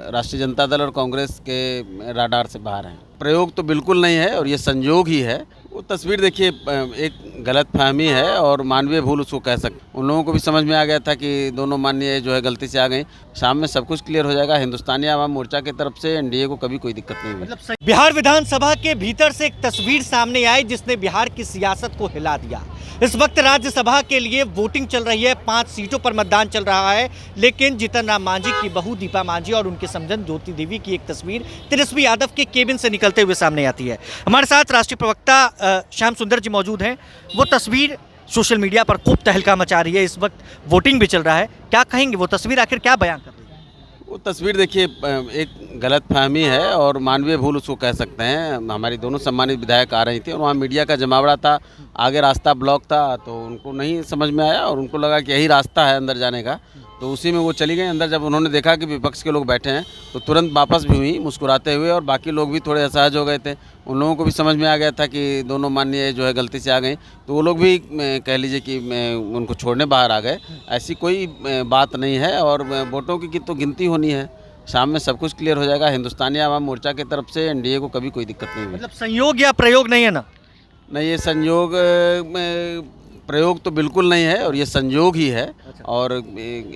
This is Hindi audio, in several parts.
राष्ट्रीय जनता दल और कांग्रेस के राडार से बाहर हैं। प्रयोग तो बिल्कुल नहीं है और ये संयोग ही है। वो तस्वीर देखिए एक गलतफहमी है और मानवीय भूल उसको कह सकते। उन लोगों को भी समझ में आ गया था कि दोनों माननीय जो है गलती से आ गई। शाम में सब कुछ क्लियर हो जाएगा। हिंदुस्तानी आवाम मोर्चा की तरफ से एनडीए को कभी कोई दिक्कत नहीं हुई। बिहार विधानसभा के भीतर से एक तस्वीर सामने आई जिसने बिहार की सियासत को हिला दिया। इस वक्त राज्यसभा के लिए वोटिंग चल रही है, 5 सीटों पर मतदान चल रहा है, लेकिन जीतन राम मांझी की बहू दीपा मांझी और उनके समधन ज्योति देवी की एक तस्वीर तेजस्वी यादव के केबिन से निकलते हुए सामने आती है। हमारे साथ राष्ट्रीय प्रवक्ता श्याम सुंदर जी मौजूद हैं। वो तस्वीर सोशल मीडिया पर खूब तहलका मचा रही है। इस वक्त वोटिंग भी चल रहा है, क्या कहेंगे? वो तस्वीर आखिर क्या बयान कर रही है? वो तस्वीर देखिए एक गलतफहमी है और मानवीय भूल उसको कह सकते हैं। हमारी दोनों सम्मानित विधायक आ रही थी और वहाँ मीडिया का जमावड़ा था, आगे रास्ता ब्लॉक था, तो उनको नहीं समझ में आया और उनको लगा कि यही रास्ता है अंदर जाने का, तो उसी में वो चली गई अंदर। जब उन्होंने देखा कि विपक्ष के लोग बैठे हैं तो तुरंत वापस भी हुई मुस्कुराते हुए और बाकी लोग भी थोड़े असहज हो गए थे। उन लोगों को भी समझ में आ गया था कि दोनों माननीय जो है गलती से आ गई, तो वो लोग भी कह लीजिए कि उनको छोड़ने बाहर आ गए। ऐसी कोई बात नहीं है और वोटों की तो गिनती होनी है। शाम में सब कुछ क्लियर हो जाएगा। हिंदुस्तानी आवाम मोर्चा की तरफ से एनडीए को कभी कोई दिक्कत नहीं हुई। मतलब संयोग या प्रयोग नहीं है ना? नहीं, ये संयोग प्रयोग तो बिल्कुल नहीं है और ये संयोग ही है। अच्छा। और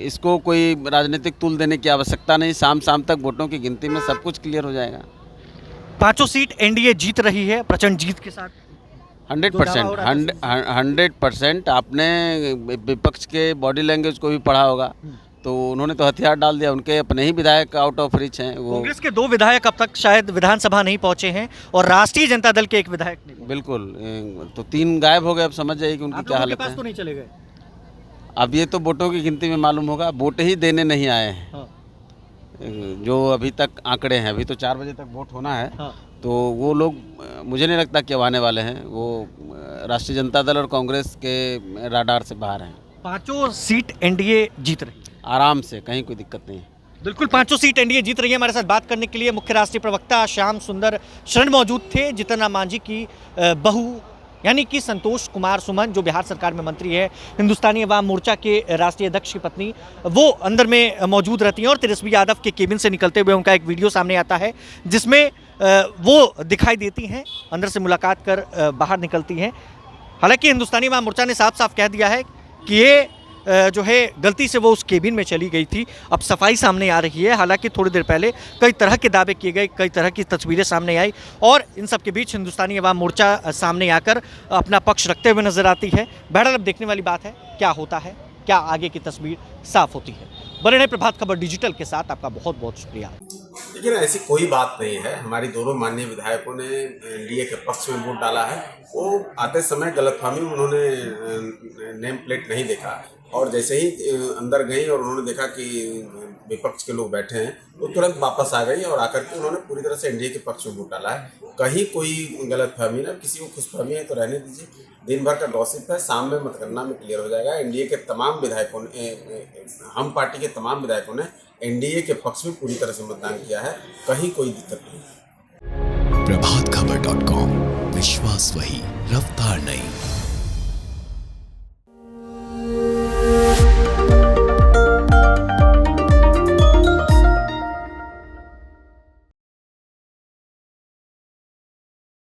इसको कोई राजनीतिक तूल देने की आवश्यकता नहीं। शाम तक वोटों की गिनती में सब कुछ क्लियर हो जाएगा। 5 सीट एनडीए जीत रही है प्रचंड जीत के साथ। 100% आपने विपक्ष के बॉडी लैंग्वेज को भी पढ़ा होगा, तो उन्होंने तो हथियार डाल दिया। उनके अपने ही विधायक आउट ऑफ रीच हैं। वो कांग्रेस के 2 विधायक अब तक शायद विधानसभा नहीं पहुंचे हैं और राष्ट्रीय जनता दल के 1 विधायक नहीं पहुंचे। बिल्कुल, तो 3 गायब हो गए। अब समझ जाइए कि उनकी क्या हालत है। तो नहीं चले गए। अब ये तो वोटों की गिनती में मालूम होगा। वोट ही देने नहीं आए हैं। हाँ। जो अभी तक आंकड़े हैं, अभी तो 4 बजे तक वोट होना है। हाँ। तो वो लोग मुझे नहीं लगता कि अब आने वाले हैं। वो राष्ट्रीय जनता दल और कांग्रेस के राडार से बाहर हैं। 5 सीट एनडीए जीत रही है आराम से, कहीं कोई दिक्कत नहीं है। बिल्कुल 5 सीट एनडीए जीत रही है। हमारे साथ बात करने के लिए मुख्य राष्ट्रीय प्रवक्ता श्याम सुंदर शरण मौजूद थे। जीतन राम मांझी की बहू यानी कि संतोष कुमार सुमन, जो बिहार सरकार में मंत्री है, हिंदुस्तानी अवाम मोर्चा के राष्ट्रीय अध्यक्ष की पत्नी, वो अंदर में मौजूद रहती हैं और तेजस्वी यादव के केबिन से निकलते हुए उनका एक वीडियो सामने आता है जिसमें वो दिखाई देती हैं, अंदर से मुलाकात कर बाहर निकलती हैं। हालांकि हिंदुस्तानी अवाम मोर्चा ने साफ साफ कह दिया है कि ये जो है गलती से वो उस केबिन में चली गई थी। अब सफाई सामने आ रही है। हालांकि थोड़ी देर पहले कई तरह के दावे किए गए, कई तरह की तस्वीरें सामने आई और इन सब के बीच हिंदुस्तानी अवाम मोर्चा सामने आकर अपना पक्ष रखते हुए नजर आती है। बहरहाल अब देखने वाली बात है क्या होता है, क्या आगे की तस्वीर साफ होती है। बने रहे प्रभात खबर डिजिटल के साथ। आपका बहुत बहुत शुक्रिया। लेकिन ऐसी कोई बात नहीं है। हमारी दोनों माननीय विधायकों ने एनडीए के पक्ष में वोट डाला है। वो आते समय गलतफहमी में उन्होंने नेम प्लेट नहीं देखा और जैसे ही अंदर गई और उन्होंने देखा कि विपक्ष के लोग बैठे हैं तो तुरंत वापस आ गई और आकर के उन्होंने पूरी तरह से एनडीए के पक्ष में वोट डाला है। कहीं कोई गलतफहमी ना, किसी को खुशफहमी है तो रहने दीजिए। दिन भर का गॉसिप है, शाम में मतगणना में क्लियर हो जाएगा। एनडीए के तमाम विधायकों ने, हम पार्टी के तमाम विधायकों ने एनडीए के पक्ष में पूरी तरह से मतदान किया है। कहीं कोई दिक्कत नहीं है। प्रभातखबर.com, विश्वास वही, रफ्तार नहीं।